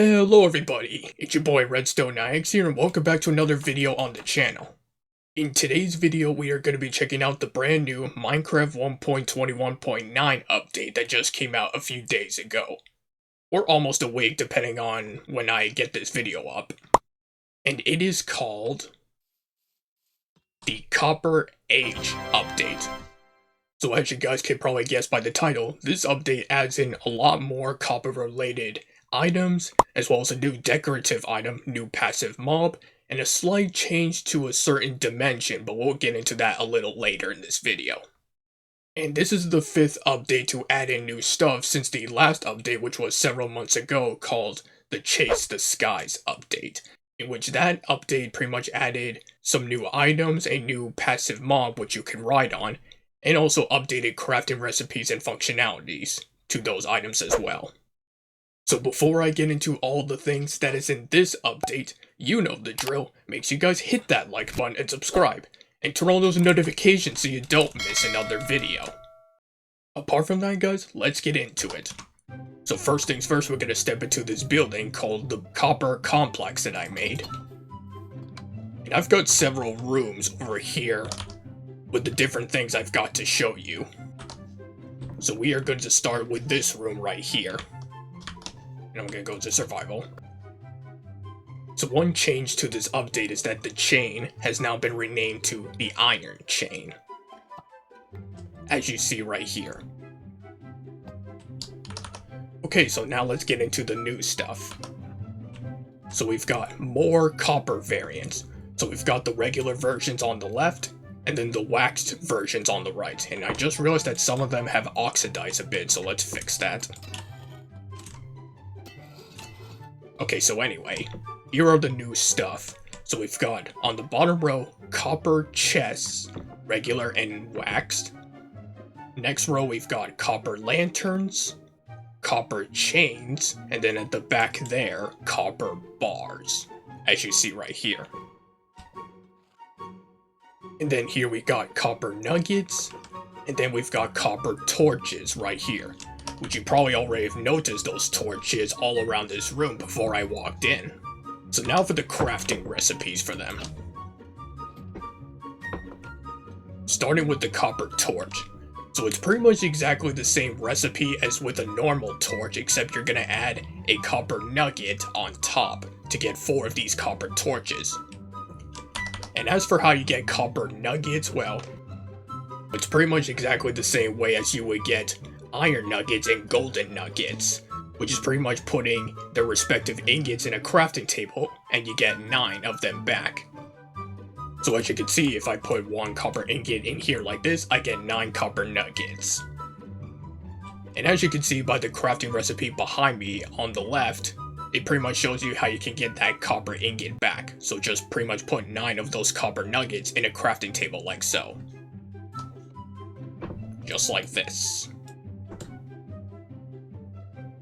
Hello everybody, it's your boy Redstone9X here and welcome back to another video on the channel. In today's video we are going to be checking out the brand new Minecraft 1.21.9 update that just came out a few days ago. Or almost a week depending on when I get this video up. And it is called the Copper Age Update. So as you guys can probably guess by the title, this update adds in a lot more copper related items, as well as a new decorative item, new passive mob, and a slight change to a certain dimension, but we'll get into that a little later in this video. And this is the 5th update to add in new stuff since the last update, which was several months ago, called the Chase the Skies update, in which that update pretty much added some new items, a new passive mob which you can ride on, and also updated crafting recipes and functionalities to those items as well. So before I get into all the things that is in this update, you know the drill, make sure you guys hit that like button and subscribe, and turn on those notifications so you don't miss another video. Apart from that guys, let's get into it. So first things first, we're going to step into this building called the Copper Complex that I made. And I've got several rooms over here with the different things I've got to show you. So we are going to start with this room right here. And I'm going to go to survival. So one change to this update is that the chain has now been renamed to the Iron Chain, as you see right here. Okay, so now let's get into the new stuff. So we've got more copper variants. So we've got the regular versions on the left, and then the waxed versions on the right. And I just realized that some of them have oxidized a bit, so let's fix that. Okay, so anyway, here are the new stuff. So we've got, on the bottom row, copper chests, regular and waxed. Next row, we've got copper lanterns, copper chains, and then at the back there, copper bars, as you see right here. And then here we got copper nuggets, and then we've got copper torches right here, which you probably already have noticed those torches all around this room before I walked in. So now for the crafting recipes for them. Starting with the copper torch. So it's pretty much exactly the same recipe as with a normal torch, except you're gonna add a copper nugget on top to get 4 of these copper torches. And as for how you get copper nuggets, well, it's pretty much exactly the same way as you would get iron nuggets and golden nuggets, which is pretty much putting their respective ingots in a crafting table, and you get 9 of them back. So as you can see, if I put 1 copper ingot in here like this, I get 9 copper nuggets. And as you can see by the crafting recipe behind me on the left, it pretty much shows you how you can get that copper ingot back. So just pretty much put 9 of those copper nuggets in a crafting table like so. Just like this.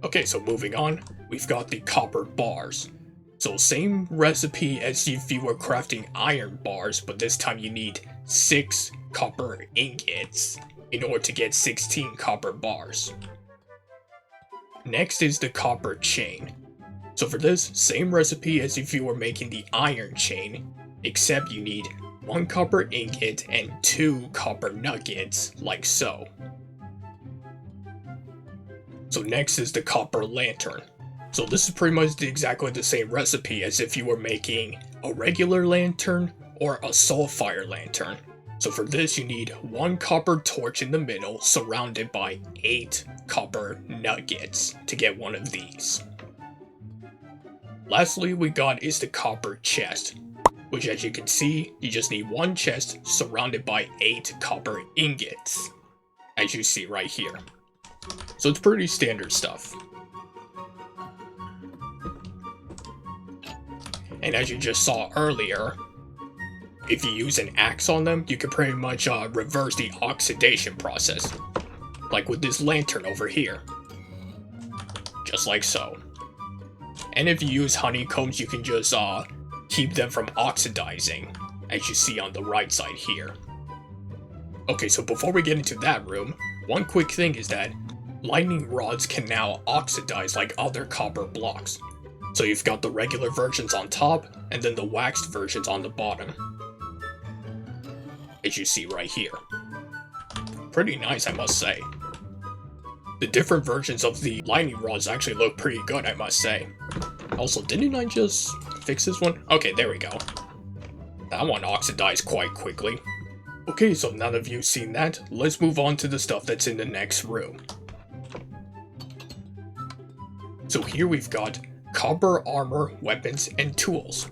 Okay, so moving on, we've got the copper bars. So same recipe as if you were crafting iron bars, but this time you need 6 copper ingots in order to get 16 copper bars. Next is the copper chain. So for this, same recipe as if you were making the iron chain, except you need 1 copper ingot and 2 copper nuggets, like so. So next is the copper lantern. So this is pretty much exactly the same recipe as if you were making a regular lantern or a soulfire lantern. So for this you need 1 copper torch in the middle surrounded by 8 copper nuggets to get 1 of these. Lastly we got is the copper chest, which as you can see, you just need 1 chest surrounded by 8 copper ingots, as you see right here. So it's pretty standard stuff. And as you just saw earlier, if you use an axe on them, you can pretty much reverse the oxidation process. Like with this lantern over here. Just like so. And if you use honeycombs, you can just keep them from oxidizing, as you see on the right side here. Okay, so before we get into that room, one quick thing is that lightning rods can now oxidize like other copper blocks. So you've got the regular versions on top, and then the waxed versions on the bottom. As you see right here. Pretty nice, I must say. The different versions of the lightning rods actually look pretty good, I must say. Also, didn't I just fix this one? Okay, there we go. That one oxidized quite quickly. Okay, so now that you've seen that, let's move on to the stuff that's in the next room. So here we've got copper armor, weapons, and tools.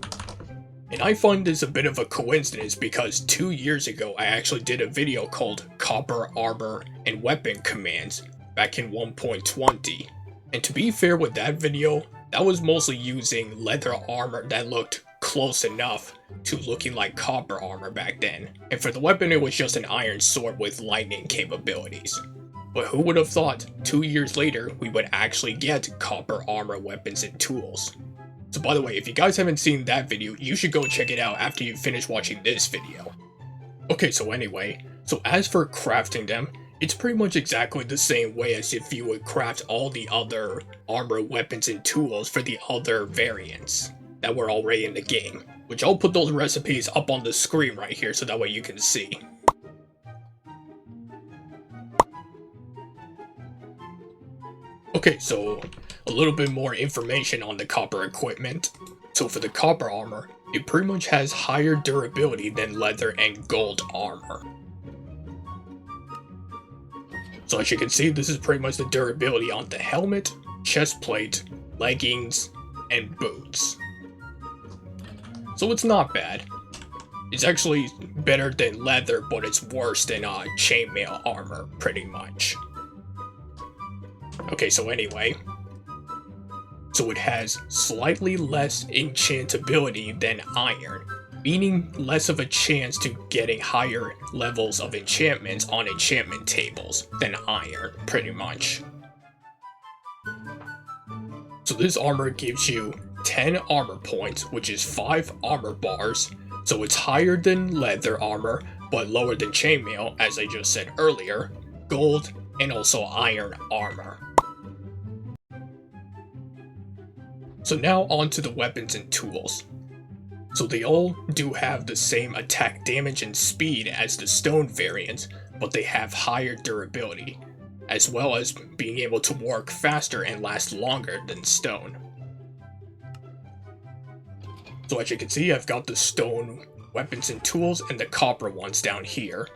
And I find this a bit of a coincidence because 2 years ago I actually did a video called Copper Armor and Weapon Commands back in 1.20. And to be fair with that video, that was mostly using leather armor that looked close enough to looking like copper armor back then. And for the weapon it was just an iron sword with lightning capabilities. But who would have thought 2 years later we would actually get copper armor, weapons, and tools? So by the way, if you guys haven't seen that video, you should go check it out after you finish watching this video. Okay, so anyway, so as for crafting them, it's pretty much exactly the same way as if you would craft all the other armor, weapons, and tools for the other variants that were already in the game. Which I'll put those recipes up on the screen right here so that way you can see. Okay, so a little bit more information on the copper equipment. So for the copper armor, it pretty much has higher durability than leather and gold armor. So as you can see, this is pretty much the durability on the helmet, chest plate, leggings, and boots. So it's not bad. It's actually better than leather, but it's worse than chainmail armor, pretty much. Okay, so anyway, so it has slightly less enchantability than iron, meaning less of a chance to getting higher levels of enchantments on enchantment tables than iron, pretty much. So this armor gives you 10 armor points, which is 5 armor bars, so it's higher than leather armor, but lower than chainmail, as I just said earlier, gold, and also iron armor. So now on to the weapons and tools. So they all do have the same attack damage and speed as the stone variants, but they have higher durability, as well as being able to work faster and last longer than stone. So as you can see, I've got the stone weapons and tools and the copper ones down here.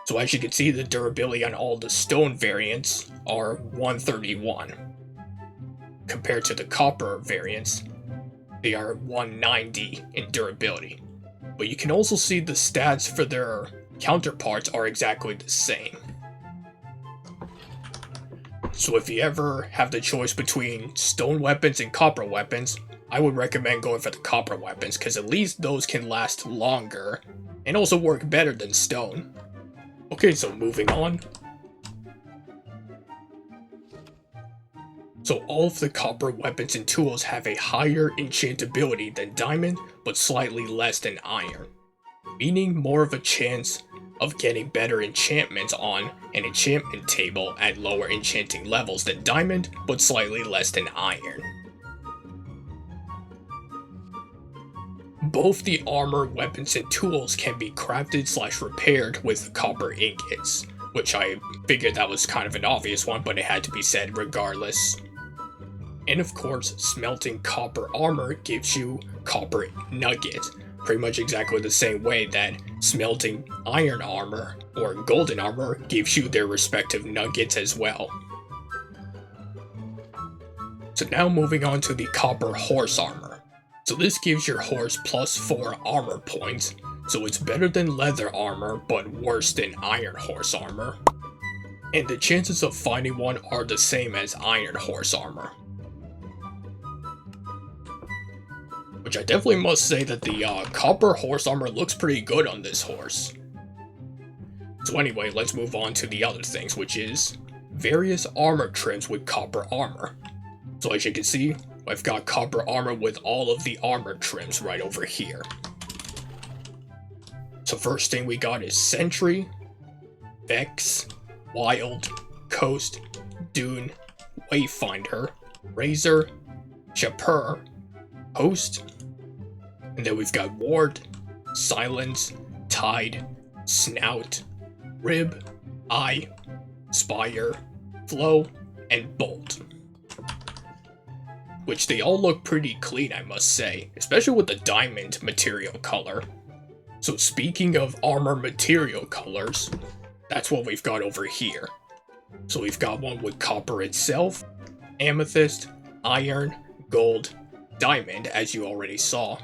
So as you can see, the durability on all the stone variants are 131. Compared to the copper variants, they are 190 in durability. But you can also see the stats for their counterparts are exactly the same. So if you ever have the choice between stone weapons and copper weapons, I would recommend going for the copper weapons, because at least those can last longer and also work better than stone. Okay, so moving on. So all of the copper weapons and tools have a higher enchantability than diamond, but slightly less than iron, meaning more of a chance of getting better enchantments on an enchantment table at lower enchanting levels than diamond, but slightly less than iron. Both the armor, weapons, and tools can be crafted/repaired with copper ingots, which I figured that was kind of an obvious one, but it had to be said regardless. And of course, smelting copper armor gives you copper nuggets, pretty much exactly the same way that smelting iron armor or golden armor gives you their respective nuggets as well. So now moving on to the copper horse armor. So this gives your horse +4 armor points, so it's better than leather armor but worse than iron horse armor. And the chances of finding one are the same as iron horse armor. Which I definitely must say that the copper horse armor looks pretty good on this horse. So anyway, let's move on to the other things, which is various armor trims with copper armor. So as you can see, I've got copper armor with all of the armor trims right over here. So first thing we got is Sentry, Vex, Wild, Coast, Dune, Wayfinder, Razor, Chaper, Host, and then we've got Ward, Silence, Tide, Snout, Rib, Eye, Spire, Flow, and Bolt. Which they all look pretty clean, I must say, especially with the diamond material color. So speaking of armor material colors, that's what we've got over here. So we've got one with copper itself, amethyst, iron, gold, diamond, as you already saw,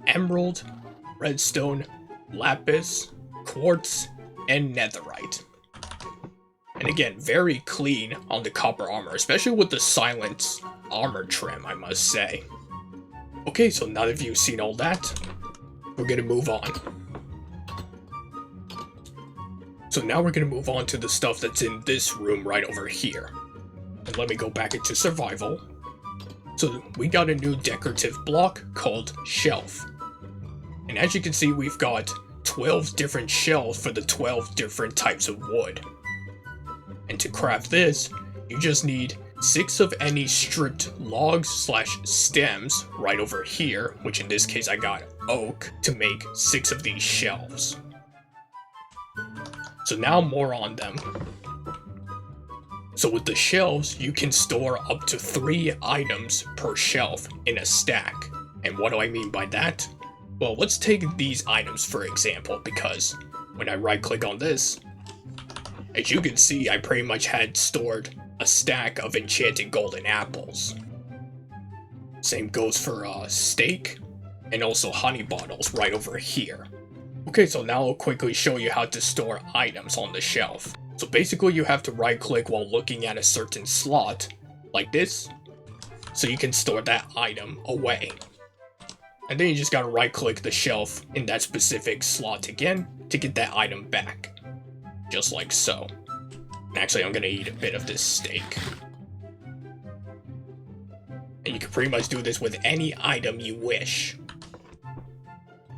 emerald, redstone, lapis, quartz, and netherite. And again, very clean on the copper armor, especially with the silence armor trim, I must say. Okay, so now that you've seen all that, we're gonna move on. So now we're gonna move on to the stuff that's in this room right over here. And let me go back into survival. So we got a new decorative block called shelf. And as you can see, we've got 12 different shelves for the 12 different types of wood. And to craft this, you just need 6 of any stripped logs / stems right over here, which in this case I got oak, to make 6 of these shelves. So now more on them. So with the shelves, you can store up to 3 items per shelf in a stack. And what do I mean by that? Well, let's take these items for example, because when I right click on this, as you can see, I pretty much had stored a stack of enchanted golden apples. Same goes for steak and also honey bottles right over here. Okay, so now I'll quickly show you how to store items on the shelf. So basically you have to right click while looking at a certain slot, like this, so you can store that item away. And then you just gotta right click the shelf in that specific slot again to get that item back. Just like so. And actually I'm gonna eat a bit of this steak. And you can pretty much do this with any item you wish.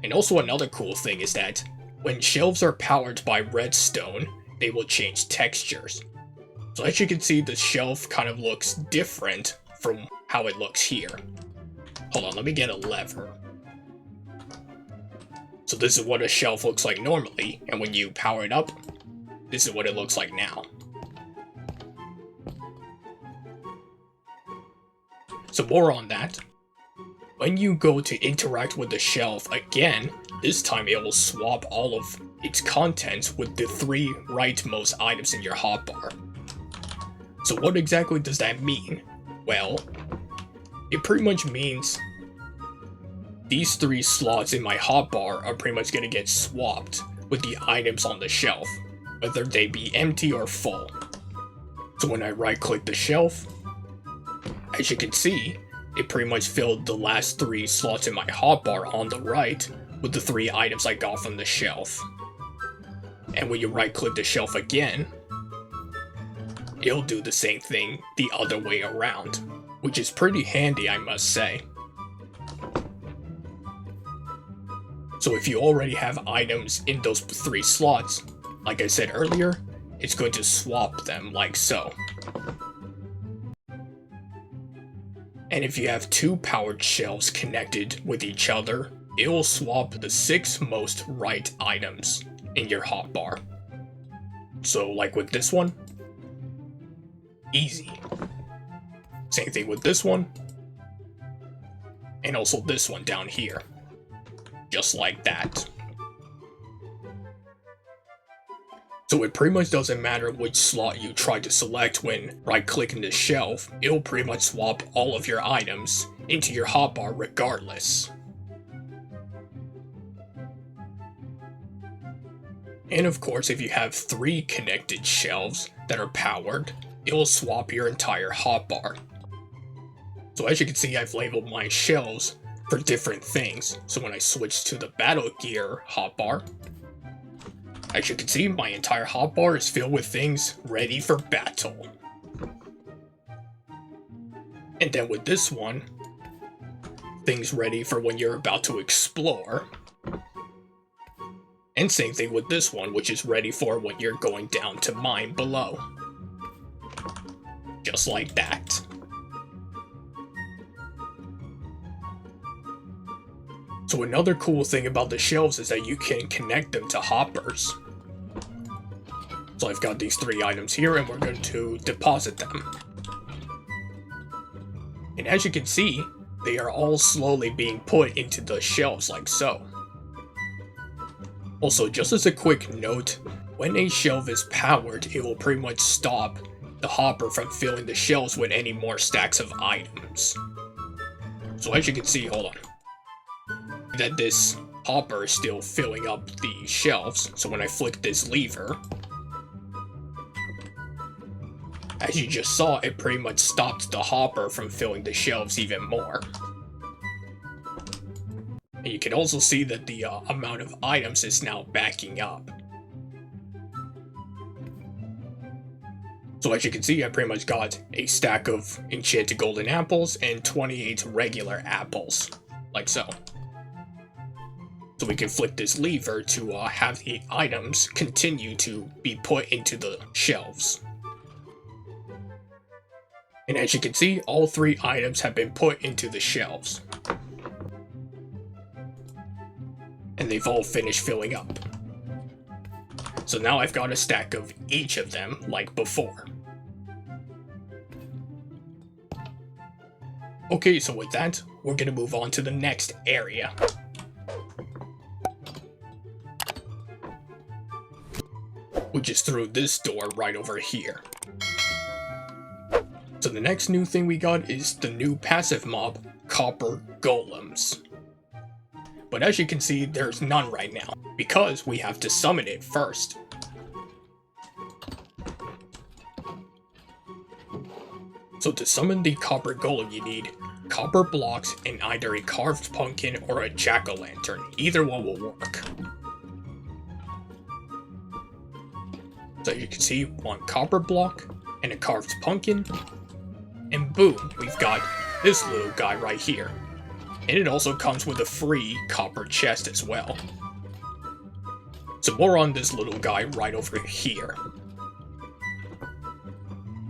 And also another cool thing is that when shelves are powered by redstone, they will change textures. So as you can see, the shelf kind of looks different from how it looks here. Hold on, let me get a lever. So this is what a shelf looks like normally, and when you power it up, this is what it looks like now. So more on that. When you go to interact with the shelf again, this time it will swap all of its contents with the 3 rightmost items in your hotbar. So what exactly does that mean? Well, it pretty much means these 3 slots in my hotbar are pretty much going to get swapped with the items on the shelf, whether they be empty or full. So when I right click the shelf, as you can see, it pretty much filled the last 3 slots in my hotbar on the right with the 3 items I got from the shelf. And when you right click the shelf again, it'll do the same thing the other way around, which is pretty handy, I must say. So if you already have items in those 3 slots, like I said earlier, it's going to swap them like so. And if you have 2 powered shelves connected with each other, it will swap the 6 most right items in your hotbar. So like with this one, easy. Same thing with this one, and also this one down here. Just like that. So it pretty much doesn't matter which slot you try to select when right-clicking the shelf, it'll pretty much swap all of your items into your hotbar regardless. And of course, if you have 3 connected shelves that are powered, it will swap your entire hotbar. So as you can see, I've labeled my shelves for different things. So when I switch to the Battle Gear hotbar, as you can see, my entire hotbar is filled with things ready for battle. And then with this one, things ready for when you're about to explore. And same thing with this one, which is ready for when you're going down to mine below. Just like that. So another cool thing about the shelves is that you can connect them to hoppers. So I've got these 3 items here and we're going to deposit them. And as you can see, they are all slowly being put into the shelves like so. Also, just as a quick note, when a shelf is powered, it will pretty much stop the hopper from filling the shelves with any more stacks of items. So as you can see, hold on, that this hopper is still filling up the shelves. So when I flick this lever, as you just saw, it pretty much stopped the hopper from filling the shelves even more. And you can also see that the amount of items is now backing up. So as you can see, I pretty much got a stack of enchanted golden apples and 28 regular apples, like so. So we can flick this lever to have the items continue to be put into the shelves. And as you can see, all 3 items have been put into the shelves. And they've all finished filling up. So now I've got a stack of each of them, like before. Okay, so with that, we're gonna move on to the next area. Which is through this door right over here. So the next new thing we got is the new passive mob, Copper Golems. But as you can see, there's none right now, because we have to summon it first. So to summon the Copper Golem, you need copper blocks and either a carved pumpkin or a jack-o'-lantern. Either one will work. So you can see 1 copper block and a carved pumpkin, and boom, we've got this little guy right here. And it also comes with a free copper chest as well. So more on this little guy right over here.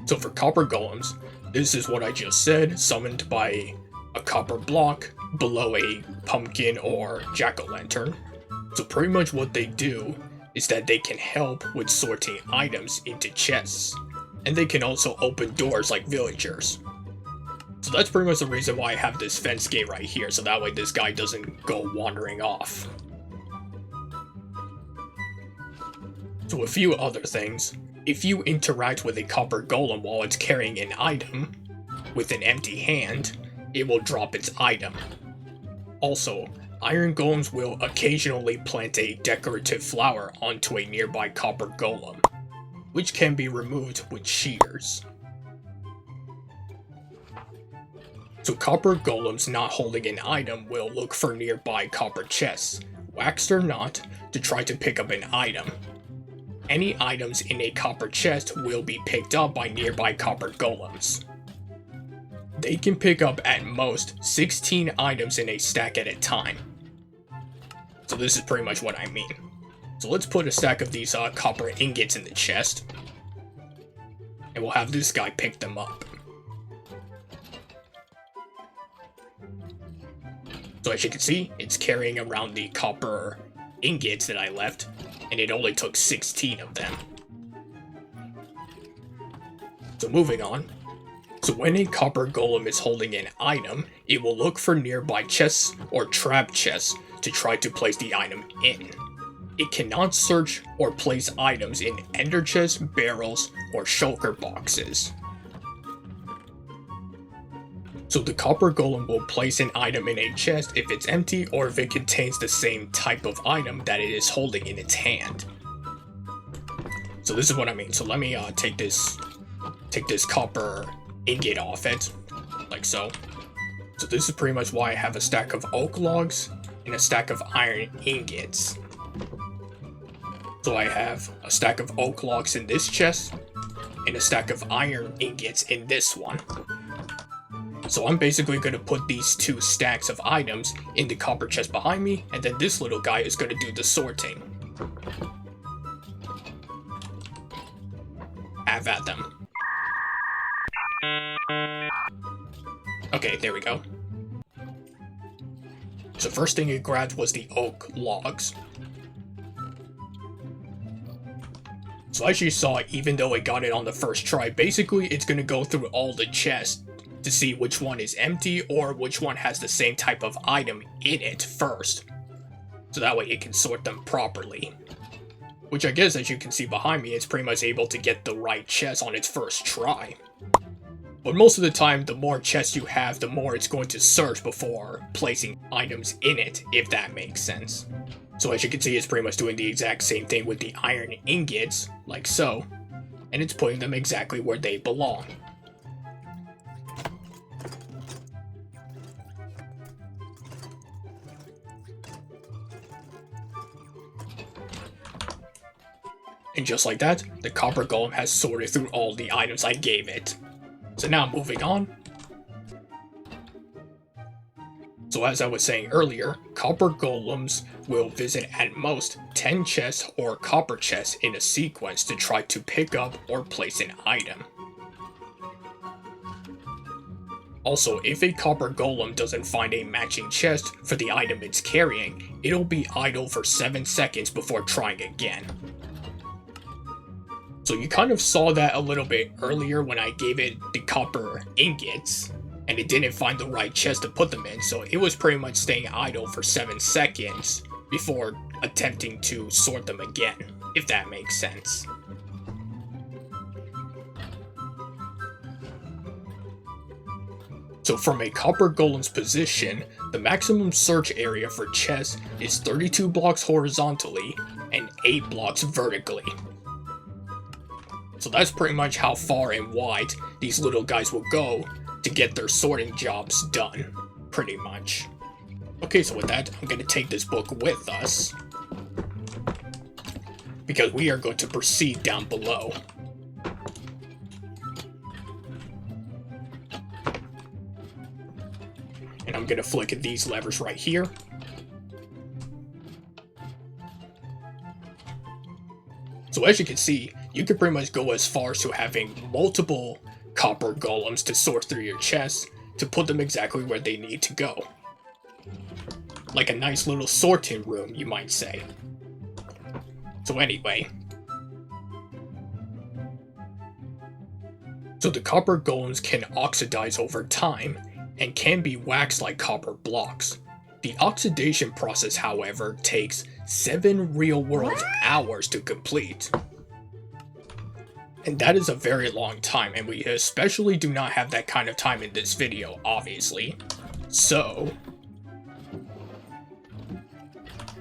So for Copper Golems, this is what I just said, summoned by a copper block below a pumpkin or jack-o'-lantern. So pretty much what they do is that they can help with sorting items into chests. And they can also open doors like villagers. So that's pretty much the reason why I have this fence gate right here, so that way this guy doesn't go wandering off. So a few other things. If you interact with a copper golem while it's carrying an item, with an empty hand, it will drop its item. Also, iron golems will occasionally plant a decorative flower onto a nearby copper golem, which can be removed with shears. So copper golems not holding an item will look for nearby copper chests, waxed or not, to try to pick up an item. Any items in a copper chest will be picked up by nearby copper golems. They can pick up at most 16 items in a stack at a time. So this is pretty much what I mean. So let's put a stack of these copper ingots in the chest, and we'll have this guy pick them up. So as you can see, it's carrying around the copper ingots that I left, and it only took 16 of them. So moving on. So when a copper golem is holding an item, it will look for nearby chests or trap chests to try to place the item in. It cannot search or place items in ender chests, barrels, or shulker boxes. So the copper golem will place an item in a chest if it's empty or if it contains the same type of item that it is holding in its hand. So this is what I mean. So let me take this copper ingot off it, like so. So this is pretty much why I have a stack of oak logs and a stack of iron ingots. So I have a stack of oak logs in this chest and a stack of iron ingots in this one. So I'm basically going to put these 2 stacks of items in the copper chest behind me, and then this little guy is going to do the sorting. Have at them. Okay, there we go. So first thing it grabbed was the oak logs. So as you saw, even though it got it on the first try, basically it's going to go through all the chests to see which one is empty or which one has the same type of item in it first. So that way it can sort them properly. Which I guess, as you can see behind me, it's pretty much able to get the right chest on its first try. But most of the time, the more chests you have, the more it's going to search before placing items in it, if that makes sense. So as you can see, it's pretty much doing the exact same thing with the iron ingots, like so, and it's putting them exactly where they belong. And just like that, the copper golem has sorted through all the items I gave it. So now moving on. So as I was saying earlier, copper golems will visit at most 10 chests or copper chests in a sequence to try to pick up or place an item. Also, if a copper golem doesn't find a matching chest for the item it's carrying, it'll be idle for 7 seconds before trying again. So you kind of saw that a little bit earlier when I gave it the copper ingots, and it didn't find the right chest to put them in, so it was pretty much staying idle for 7 seconds before attempting to sort them again, if that makes sense. So from a copper golem's position, the maximum search area for chests is 32 blocks horizontally and 8 blocks vertically. So that's pretty much how far and wide these little guys will go to get their sorting jobs done, pretty much. Okay, so with that, I'm going to take this book with us, because we are going to proceed down below. And I'm going to flick these levers right here. So as you can see, you can pretty much go as far as to having multiple copper golems to sort through your chests to put them exactly where they need to go. Like a nice little sorting room, you might say. So anyway. So the copper golems can oxidize over time and can be waxed like copper blocks. The oxidation process, however, takes 7 real-world hours to complete. And that is a very long time, and we especially do not have that kind of time in this video, obviously. So,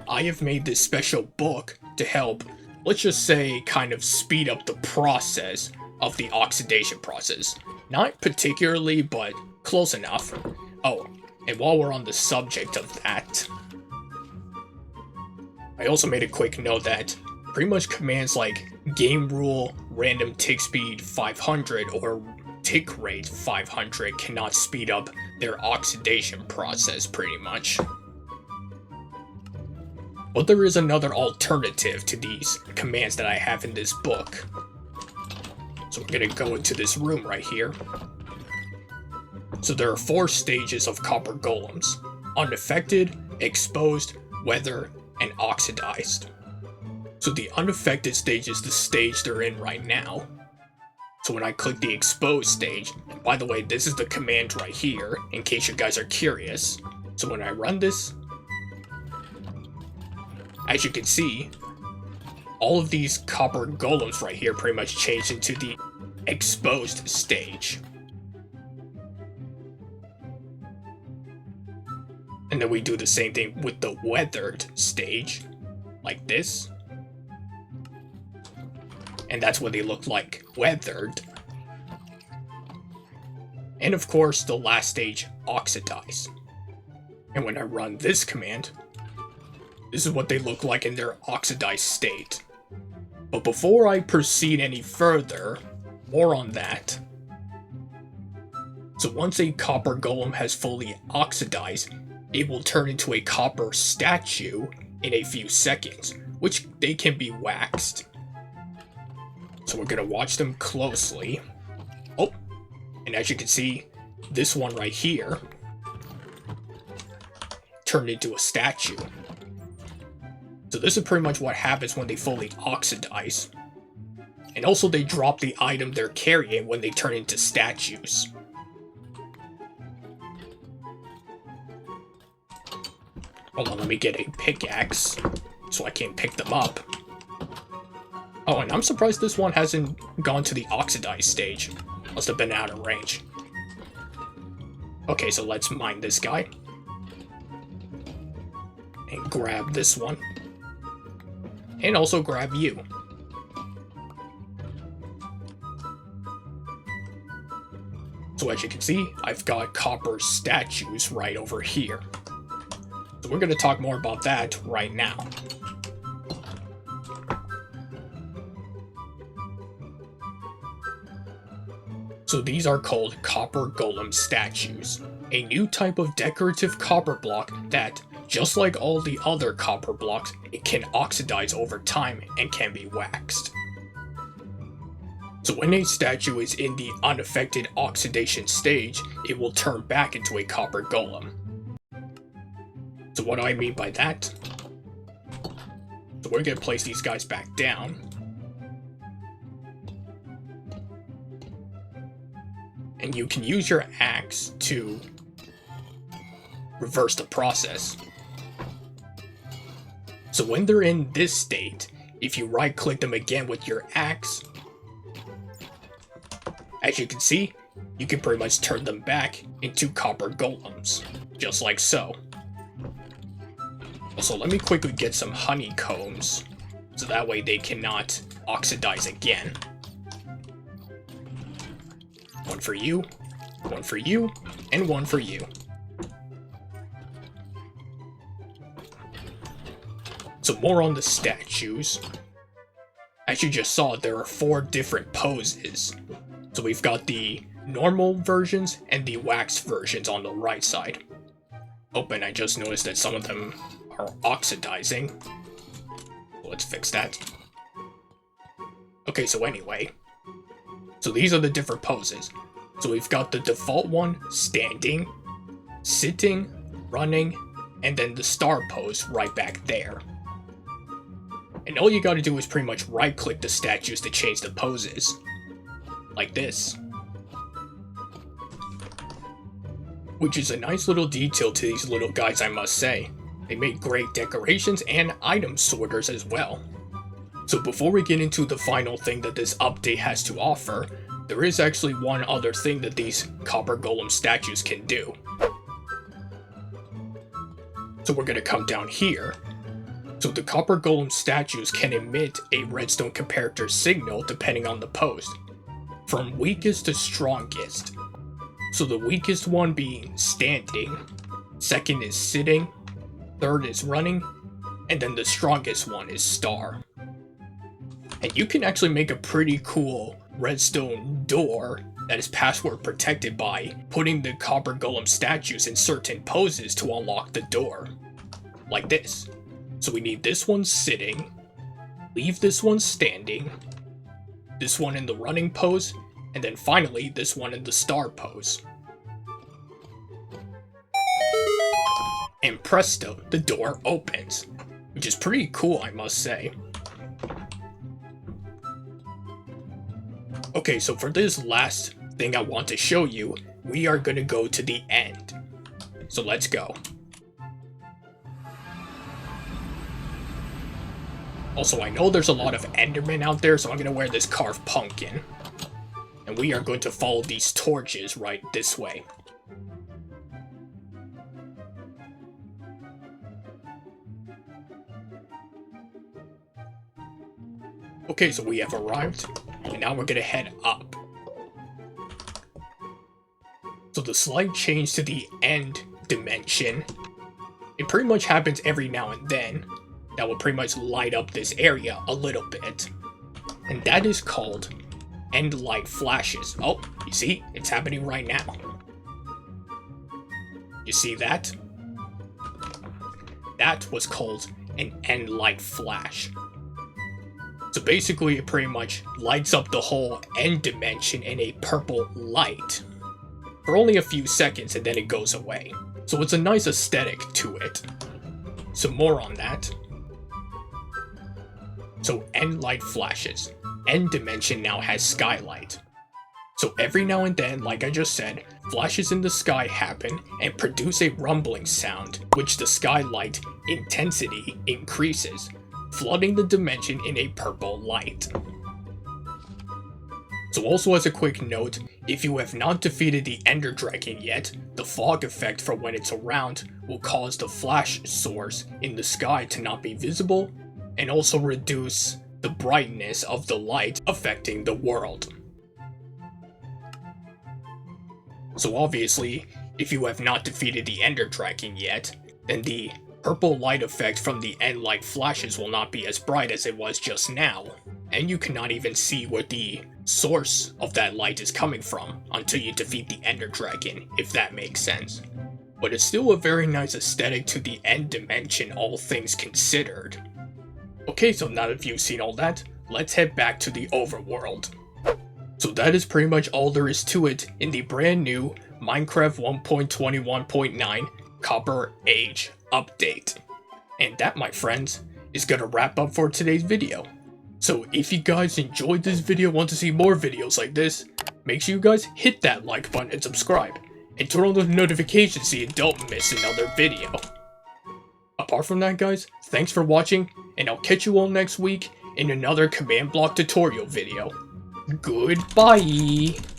I have made this special book to help, let's just say, kind of speed up the process of the oxidation process. Not particularly, but close enough. Oh, and while we're on the subject of that, I also made a quick note that pretty much commands like game rule, random tick speed 500, or tick rate 500 cannot speed up their oxidation process, pretty much. But there is another alternative to these commands that I have in this book. So we're gonna go into this room right here. So there are 4 stages of copper golems: unaffected, exposed, weathered, and oxidized. So the unaffected stage is the stage they're in right now. So when I click the exposed stage, and by the way, this is the command right here, in case you guys are curious. So when I run this, as you can see, all of these copper golems right here pretty much change into the exposed stage. And then we do the same thing with the weathered stage, like this. And that's what they look like, weathered. And of course, the last stage, oxidize. And when I run this command, this is what they look like in their oxidized state. But before I proceed any further, more on that. So once a copper golem has fully oxidized, it will turn into a copper statue in a few seconds, which they can be waxed. So we're gonna watch them closely. Oh, and as you can see, this one right here turned into a statue. So this is pretty much what happens when they fully oxidize. And also they drop the item they're carrying when they turn into statues. Hold on, let me get a pickaxe so I can pick them up. Oh, and I'm surprised this one hasn't gone to the oxidized stage. Must have been out of range. Okay, so let's mine this guy. And grab this one. And also grab you. So as you can see, I've got copper statues right over here. So we're going to talk more about that right now. So these are called copper golem statues, a new type of decorative copper block that, just like all the other copper blocks, it can oxidize over time and can be waxed. So when a statue is in the unaffected oxidation stage, it will turn back into a copper golem. So what do I mean by that? So we're going to place these guys back down. And you can use your axe to reverse the process. So when they're in this state, if you right click them again with your axe, as you can see, you can pretty much turn them back into copper golems, just like so. Also, let me quickly get some honeycombs, so that way they cannot oxidize again. One for you, and one for you. So more on the statues. As you just saw, there are 4 different poses. So we've got the normal versions and the wax versions on the right side. Oh, and I just noticed that some of them are oxidizing. Let's fix that. Okay, so anyway. So these are the different poses. So we've got the default one, standing, sitting, running, and then the star pose right back there. And all you gotta do is pretty much right click the statues to change the poses. Like this. Which is a nice little detail to these little guys, I must say. They make great decorations and item sorters as well. So before we get into the final thing that this update has to offer, there is actually one other thing that these copper golem statues can do. So we're gonna come down here. So the copper golem statues can emit a redstone comparator signal depending on the pose, from weakest to strongest. So the weakest one being standing, second is sitting, third is running, and then the strongest one is star. And you can actually make a pretty cool redstone door that is password protected by putting the copper golem statues in certain poses to unlock the door. Like this. So we need this one sitting, leave this one standing, this one in the running pose, and then finally this one in the star pose. And presto, the door opens, which is pretty cool, I must say. Okay, so for this last thing I want to show you, we are going to go to the end. So let's go. Also, I know there's a lot of Endermen out there, so I'm going to wear this carved pumpkin. And we are going to follow these torches right this way. Okay, so we have arrived, and now we're going to head up. So the slight change to the end dimension, it pretty much happens every now and then. That will pretty much light up this area a little bit. And that is called end light flashes. Oh, you see? It's happening right now. You see that? That was called an end light flash. So basically it pretty much lights up the whole end dimension in a purple light for only a few seconds and then it goes away. so it's a nice aesthetic to it. Some more on that. So end light flashes. End dimension now has skylight. So every now and then, like I just said, flashes in the sky happen and produce a rumbling sound, which the skylight intensity increases, flooding the dimension in a purple light. So also as a quick note, if you have not defeated the Ender Dragon yet, the fog effect for when it's around will cause the flash source in the sky to not be visible, and also reduce the brightness of the light affecting the world. So obviously, if you have not defeated the Ender Dragon yet, then the purple light effect from the end light flashes will not be as bright as it was just now, and you cannot even see where the source of that light is coming from until you defeat the Ender Dragon, if that makes sense. But it's still a very nice aesthetic to the end dimension, all things considered. Okay, so now that you've seen all that, let's head back to the overworld. So that is pretty much all there is to it in the brand new Minecraft 1.21.9 Copper Age update. And that, my friends, is gonna wrap up for today's video. So if you guys enjoyed this video, want to see more videos like this, make sure you guys hit that like button and subscribe, and turn on those notifications so you don't miss another video. Apart from that, guys, thanks for watching, and I'll catch you all next week in another command block tutorial video. Goodbye!